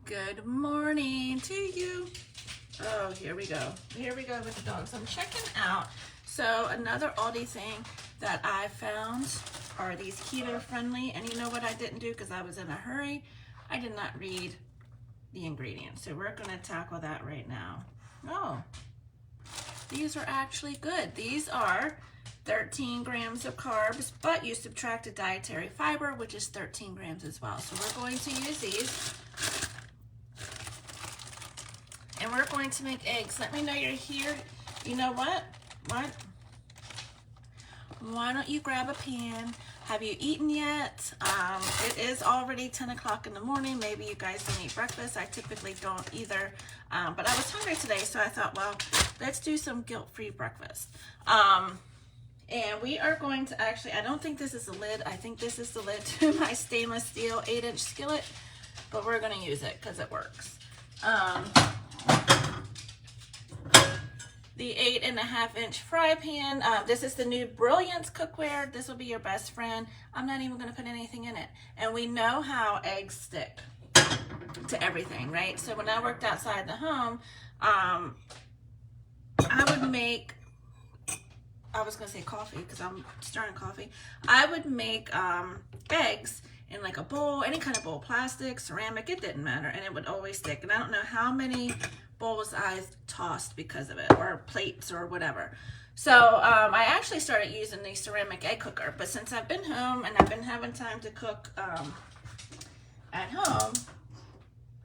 Good morning to you. Oh, here we go. Here we go with the dogs. I'm checking out. So another Aldi thing that I found are these keto friendly. And you know what I didn't do because I was in a hurry? I did not read the ingredients. So we're going to tackle that right now. Oh, these are actually good. These are 13 grams of carbs, but you subtract a dietary fiber, which is 13 grams as well. So we're going to use these. And we're going to make eggs. Let me know you're here. You know what? Why don't you grab a pan? Have you eaten yet? It is already 10 o'clock in the morning. Maybe you guys don't eat breakfast. I typically don't either. But I was hungry today, so I thought, well, let's do some guilt-free breakfast. And we are going to actually, I don't think this is the lid. I think this is the lid to my stainless steel 8-inch skillet. But we're going to use it because it works. The 8.5-inch fry pan. This is the new Brilliance cookware. This will be your best friend. I'm not even going to put anything in it. And we know how eggs stick to everything, right? So when I worked outside the home, I would make, I was going to say coffee because I'm stirring coffee. I would make eggs in like a bowl, any kind of bowl, plastic, ceramic, it didn't matter. And it would always stick. And I don't know how many bowls I tossed because of it, or plates or whatever. So I actually started using the ceramic egg cooker, but since I've been home and I've been having time to cook at home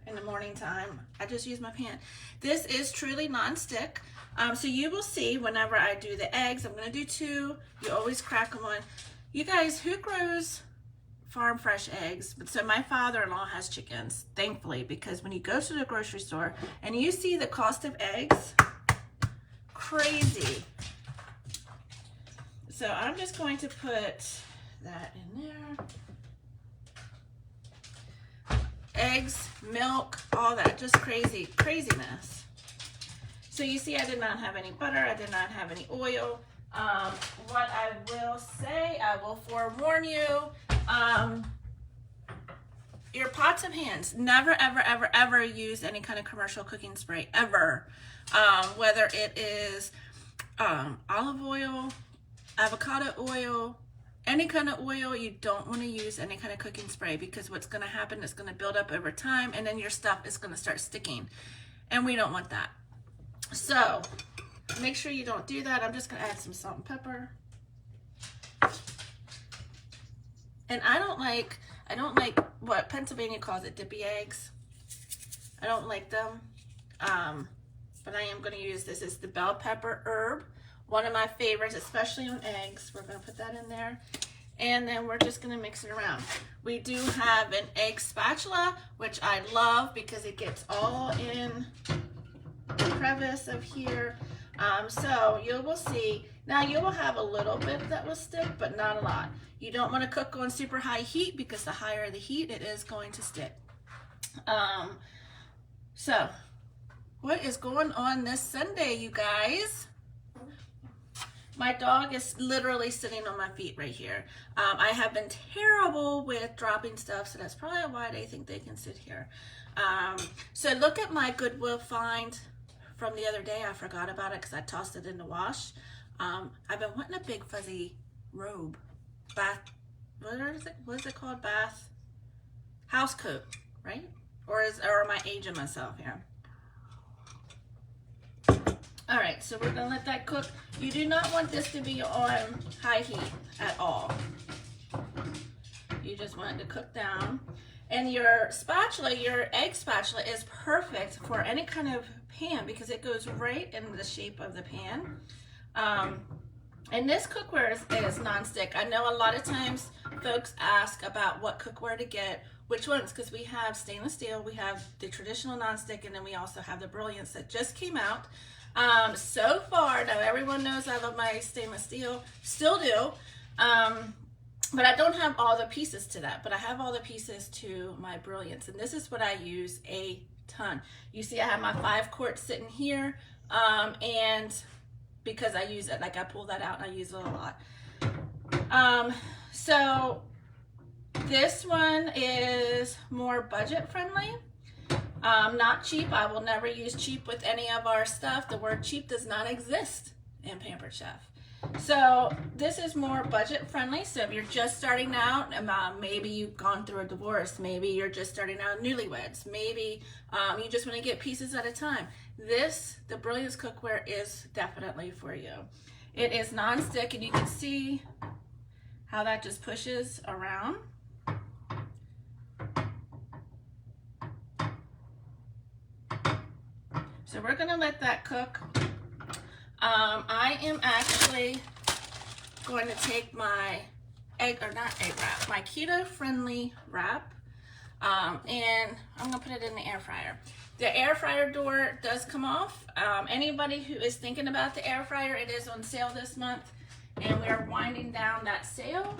in the morning time, I just use my pan. This is truly non-stick. So you will see whenever I do the eggs, I'm gonna do 2. You always crack them on. You guys, who grows farm fresh eggs? But so my father-in-law has chickens, thankfully, because when you go to the grocery store and you see the cost of eggs, crazy. So I'm just going to put that in there. Eggs, milk, all that, just craziness. So you see I did not have any butter, I did not have any oil. What I will say, I will forewarn you, your pots and pans, never, ever use any kind of commercial cooking spray, ever. Whether it is olive oil, avocado oil, any kind of oil, you don't want to use any kind of cooking spray because what's going to happen is going to build up over time and then your stuff is going to start sticking. And we don't want that. So make sure you don't do that. I'm just going to add some salt and pepper. And I don't like what Pennsylvania calls it, dippy eggs. I don't like them. But I am going to use this. It's the bell pepper herb. One of my favorites, especially on eggs. We're going to put that in there. And then we're just going to mix it around. We do have an egg spatula, which I love because it gets all in the crevice of here. So you will see, now you will have a little bit that will stick, but not a lot. You don't want to cook on super high heat because the higher the heat, it is going to stick. So what is going on this Sunday, you guys? My dog is literally sitting on my feet right here. I have been terrible with dropping stuff, so that's probably why they think they can sit here. So look at my Goodwill find from the other day. I forgot about it because I tossed it in the wash. I've been wanting a big fuzzy robe, what is it called? House coat, right? Or am I aging myself here? All right, so we're gonna let that cook. You do not want this to be on high heat at all. You just want it to cook down. And your spatula, your egg spatula, is perfect for any kind of pan because it goes right in the shape of the pan. And this cookware is non-stick. I know a lot of times folks ask about what cookware to get, which ones, because we have stainless steel, we have the traditional non-stick, and then we also have the Brilliance that just came out. So far, now everyone knows I love my stainless steel, still do. But I don't have all the pieces to that, but I have all the pieces to my Brilliance. And this is what I use a ton. You see I have my 5 quart sitting here. And because I use it, like I pull that out and I use it a lot. So this one is more budget friendly. Not cheap. I will never use cheap with any of our stuff. The word cheap does not exist in Pampered Chef. So this is more budget friendly. So if you're just starting out, maybe you've gone through a divorce, maybe you're just starting out newlyweds, maybe you just want to get pieces at a time. The Brilliance cookware is definitely for you. It is non-stick, and you can see how that just pushes around. So we're gonna let that cook. I am actually going to take my my keto-friendly wrap, and I'm gonna put it in the air fryer. The air fryer door does come off. Anybody who is thinking about the air fryer, it is on sale this month, and we are winding down that sale,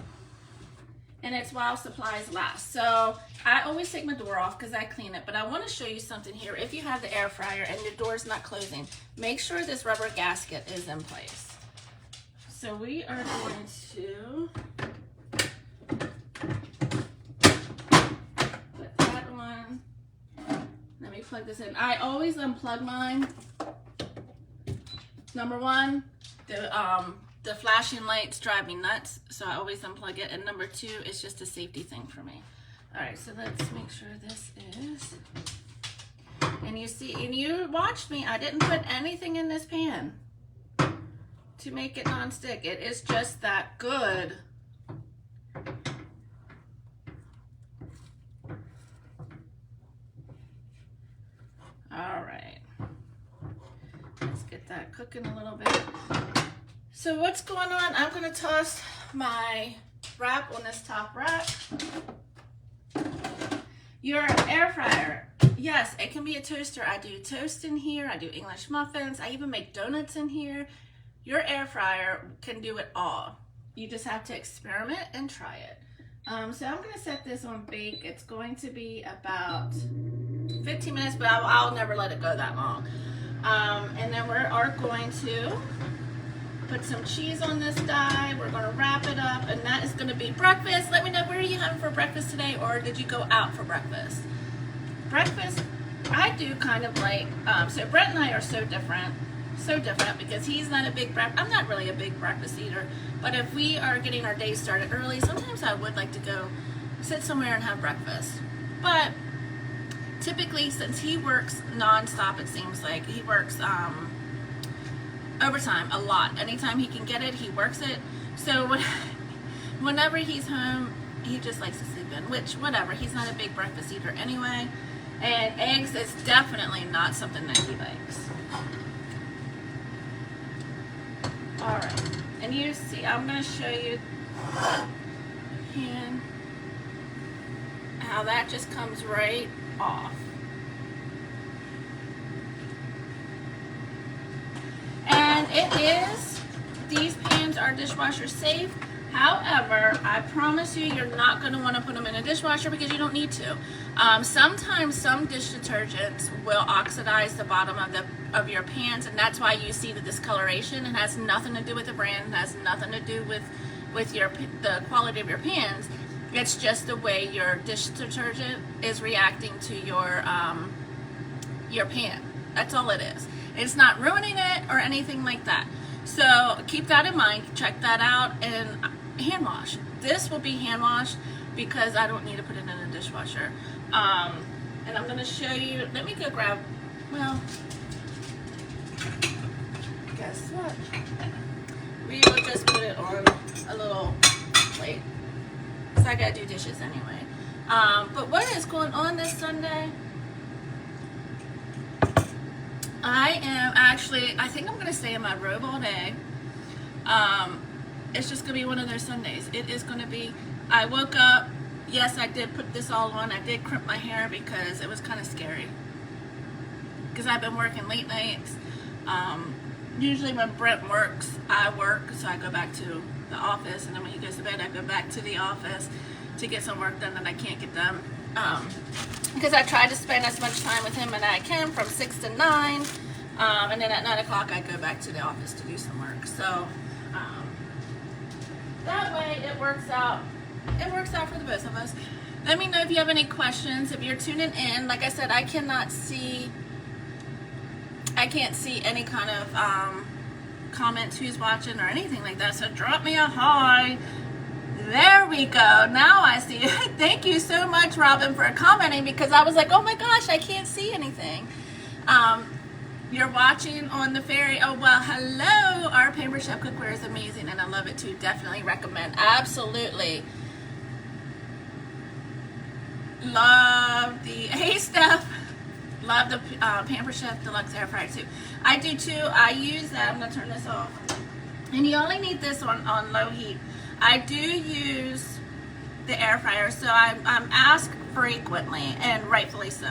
and it's while supplies last. So I always take my door off because I clean it, but I want to show you something here. If you have the air fryer and your door's not closing, make sure this rubber gasket is in place. So we are going to put that on. Let me plug this in. I always unplug mine. Number one, the flashing lights drive me nuts, so I always unplug it. And number two, it's just a safety thing for me. All right, so let's make sure this is. And you see, and you watched me, I didn't put anything in this pan to make it non-stick. It is just that good. All right, let's get that cooking a little bit. So what's going on? I'm gonna toss my wrap on this top rack. Your air fryer, yes, it can be a toaster. I do toast in here, I do English muffins, I even make donuts in here. Your air fryer can do it all. You just have to experiment and try it. So I'm gonna set this on bake. It's going to be about 15 minutes, but I'll never let it go that long. And then we are going to put some cheese on this die. We're gonna wrap it up, and that is gonna be breakfast. Let me know, where are you having for breakfast today, or did you go out for breakfast? Breakfast, I do kind of like, so Brett and I are so different because he's not a big I'm not really a big breakfast eater, but if we are getting our day started early, sometimes I would like to go sit somewhere and have breakfast. But typically, since he works nonstop, it seems like he works overtime a lot. Anytime he can get it, he works it. So whenever he's home, he just likes to sleep in, which, whatever, he's not a big breakfast eater anyway. And eggs is definitely not something that he likes. All right, and you see, I'm gonna show you how that just comes right off. And these pans are dishwasher safe. However, I promise you, you're not going to want to put them in a dishwasher because you don't need to. Sometimes some dish detergents will oxidize the bottom of your pans, and that's why you see the discoloration. It has nothing to do with the brand. It has nothing to do with the quality of your pans. It's just the way your dish detergent is reacting to your pan. That's all it is. It's not ruining it or anything like that. So keep that in mind. Check that out, and hand wash. This will be hand washed because I don't need to put it in a dishwasher. And I'm going to show you. Let me go grab. Well, guess what? We will just put it on a little plate. So I gotta do dishes anyway. But what is going on this Sunday? I think I'm gonna stay in my robe all day. It's just gonna be one of those Sundays. It is gonna be, I woke up, yes, I did put this all on. I did crimp my hair because it was kind of scary. Because I've been working late nights. Usually when Brent works, I work, so I go back to the office, and then when he goes to bed, I go back to the office to get some work done that I can't get done. Because I try to spend as much time with him as I can from 6 to 9, and then at 9 o'clock I go back to the office to do some work. So that way it works out for the both of us. Let me know if you have any questions. If you're tuning in, like I said, I can't see any kind of comments, who's watching or anything like that. So drop me a hi. There we go. Now I see it. Thank you so much, Robin, for commenting, because I was like, oh my gosh, I can't see anything. You're watching on the ferry. Oh, well, hello. Our Pampered Chef cookware is amazing, and I love it too. Definitely recommend. Absolutely. Love the, hey, Steph. Love the Pampered Chef Deluxe Air Fryer too. I do too. I use that. I'm going to turn this off. And you only need this on low heat. I do use the air fryer, so I'm asked frequently, and rightfully so,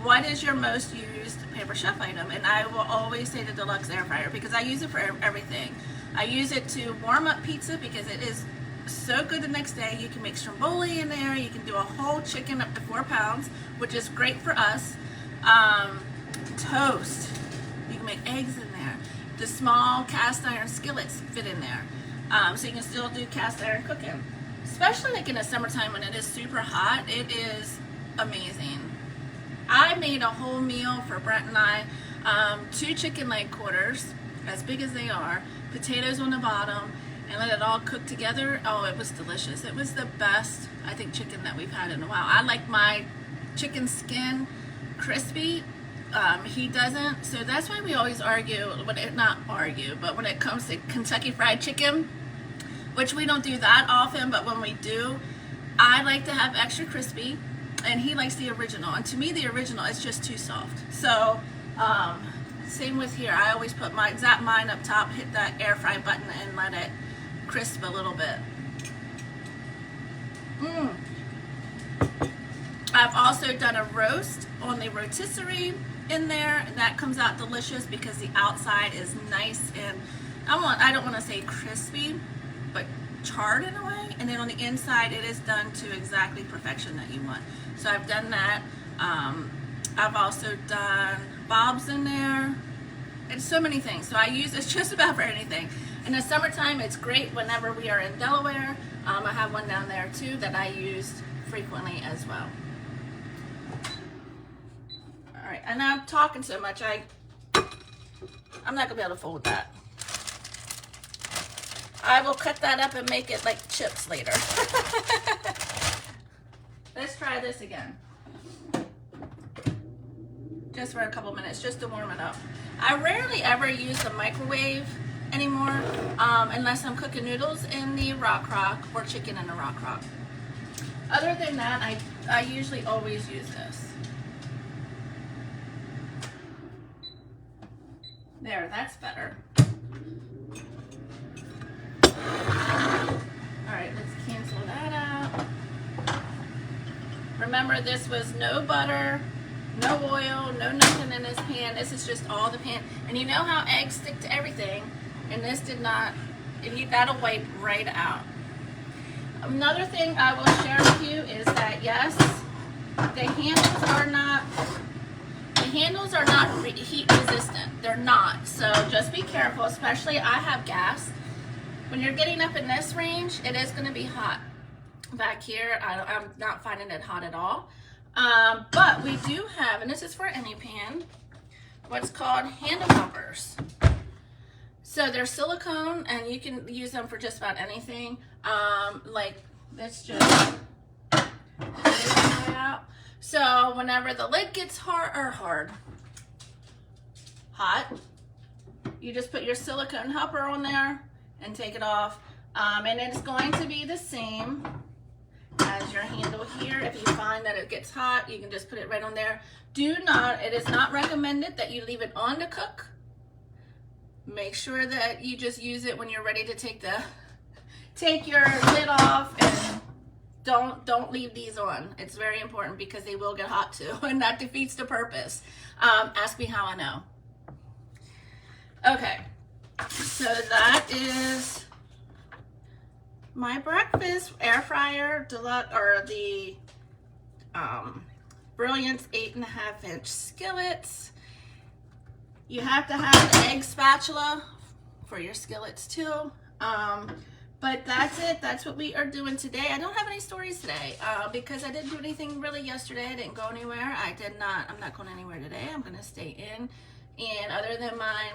what is your most used Pampered Chef item? And I will always say the Deluxe Air Fryer, because I use it for everything. I use it to warm up pizza because it is so good the next day. You can make stromboli in there. You can do a whole chicken up to 4 pounds, which is great for us. Toast. You can make eggs in there. The small cast iron skillets fit in there. So you can still do cast iron cooking. Especially like in the summertime when it is super hot, it is amazing. I made a whole meal for Brent and I, 2 chicken leg quarters, as big as they are, potatoes on the bottom, and let it all cook together. Oh, it was delicious. It was the best, I think, chicken that we've had in a while. I like my chicken skin crispy. He doesn't, so that's why we always argue, not argue, but when it comes to Kentucky Fried Chicken, which we don't do that often, but when we do, I like to have extra crispy, and he likes the original, and to me the original is just too soft. So same with here. I always put mine up top, hit that air fry button, and let it crisp a little bit. I've also done a roast on the rotisserie in there, and that comes out delicious because the outside is nice and I don't want to say crispy, but charred in a way, and then on the inside it is done to exactly perfection that you want. So I've done that. I've also done bobs in there, and so many things. So I use it just about for anything. In the summertime, it's great whenever we are in Delaware. I have one down there too that I use frequently as well. All right, and I'm talking so much, I'm not gonna be able to fold that. I will cut that up and make it like chips later. Let's try this again. Just for a couple minutes, just to warm it up. I rarely ever use the microwave anymore, unless I'm cooking noodles in the Rock or chicken in the Rock. Other than that, I usually always use this. There, that's better. All right, let's cancel that out. Remember, this was no butter, no oil, no nothing in this pan. This is just all the pan. And you know how eggs stick to everything, and this did not, that'll wipe right out. Another thing I will share with you is that, yes, the handles are not heat resistant. They're not. So just be careful, especially I have gas. When you're getting up in this range, it is going to be hot. Back here, I'm not finding it hot at all. But we do have, and this is for any pan, what's called handle helpers. So they're silicone, and you can use them for just about anything. Like, let's just get it out. So whenever the lid gets hot, you just put your silicone helper on there and take it off. And it's going to be the same as your handle here. If you find that it gets hot, you can just put it right on there. It is not recommended that you leave it on to cook. Make sure that you just use it when you're ready to take your lid off, and don't leave these on. It's very important because they will get hot too, and that defeats the purpose. Ask me how I know. Okay, so that is my breakfast air fryer deluxe, or the Brilliance 8.5-inch skillets. You have to have the egg spatula for your skillets too. But that's it. That's what we are doing today. I don't have any stories today because I didn't do anything really yesterday. I didn't go anywhere. I'm not going anywhere today. I'm going to stay in. And other than my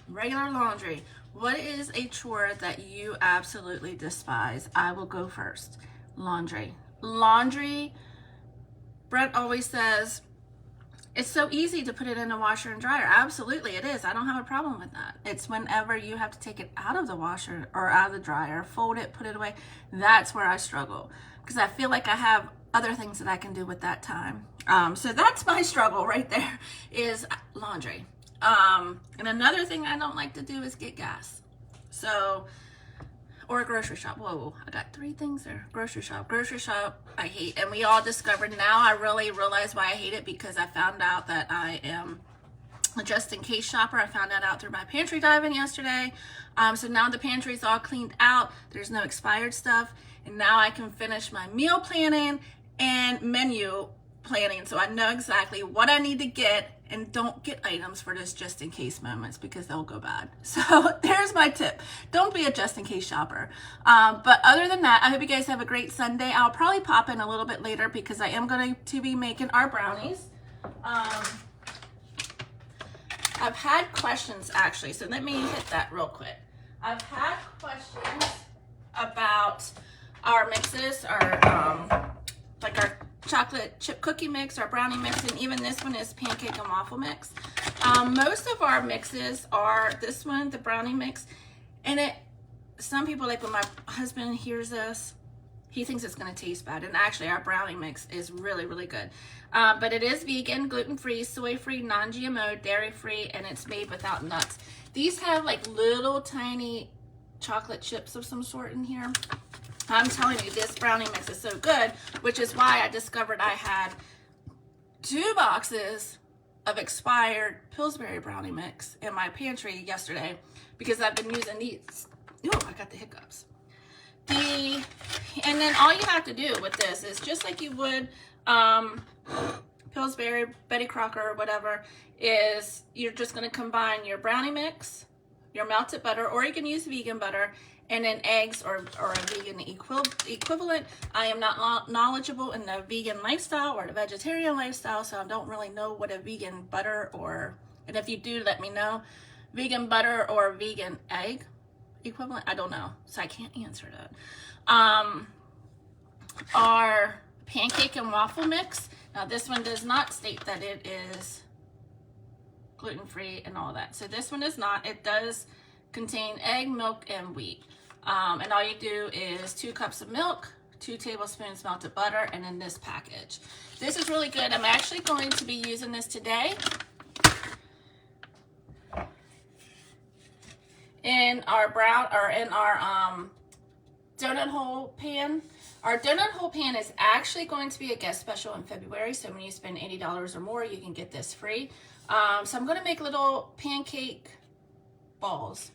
regular laundry, what is a chore that you absolutely despise? I will go first. Laundry. Laundry, Brent always says, it's so easy to put it in a washer and dryer. Absolutely, it is. I don't have a problem with that. It's whenever you have to take it out of the washer or out of the dryer, fold it, put it away. That's where I struggle because I feel like I have other things that I can do with that time. So that's my struggle right there is laundry. And another thing I don't like to do is get gas. So, or a grocery shop. Whoa, I got 3 things there. Grocery shop, I hate. And we all discovered now, I really realize why I hate it because I found out that I am a just in case shopper. I found that out through my pantry diving yesterday. So now the pantry is all cleaned out. There's no expired stuff. And now I can finish my meal planning and menu planning. So I know exactly what I need to get and don't get items for this just in case moments because they'll go bad. So there's my tip. Don't be a just in case shopper. But other than that, I hope you guys have a great Sunday. I'll probably pop in a little bit later because I am going to be making our brownies. I've had questions actually, so let me hit that real quick. I've had questions about our mixes, our like our chocolate chip cookie mix, our brownie mix, and even this one is pancake and waffle mix. Most of our mixes are this one, the brownie mix, and some people, like when my husband hears this, he thinks it's going to taste bad, and actually our brownie mix is really, really good. But it is vegan, gluten-free, soy-free, non-GMO, dairy-free, and it's made without nuts. These have like little tiny chocolate chips of some sort in here. I'm telling you, this brownie mix is so good, which is why I discovered I had 2 boxes of expired Pillsbury brownie mix in my pantry yesterday because I've been using these. Oh, I got the hiccups. And then all you have to do with this is just like you would Pillsbury, Betty Crocker, or whatever, is you're just going to combine your brownie mix, your melted butter, or you can use vegan butter, and then eggs or a vegan equivalent. I am not knowledgeable in the vegan lifestyle or the vegetarian lifestyle, so I don't really know what a vegan butter and if you do, let me know. Vegan butter or vegan egg equivalent, I don't know, so I can't answer that. Our pancake and waffle mix. Now this one does not state that it is gluten-free and all that. So this one is not. It does contain egg, milk, and wheat. And all you do is 2 cups of milk, 2 tablespoons melted butter, and in this package. This is really good. I'm actually going to be using this today in our donut hole pan. Our donut hole pan is actually going to be a guest special in February, so when you spend $80 or more, you can get this free. So I'm going to make little pancake holes.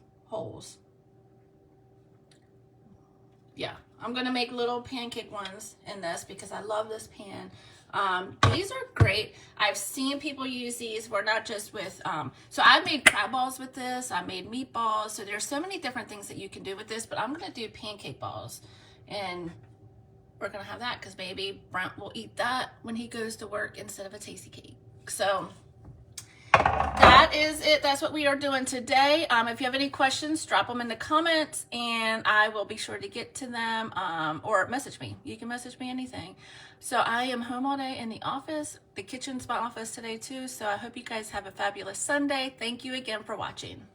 Yeah, I'm going to make little pancake ones in this because I love this pan. These are great. I've seen people use these. We're not just with, so I made crab balls with this. I made meatballs. So there's so many different things that you can do with this, but I'm going to do pancake balls. And we're going to have that because maybe Brent will eat that when he goes to work instead of a tasty cake. So that is it. That's what we are doing today. If you have any questions, drop them in the comments and I will be sure to get to them, or message me. You can message me anything. So I am home all day in the office. The kitchen's my office today too. So I hope you guys have a fabulous Sunday. Thank you again for watching.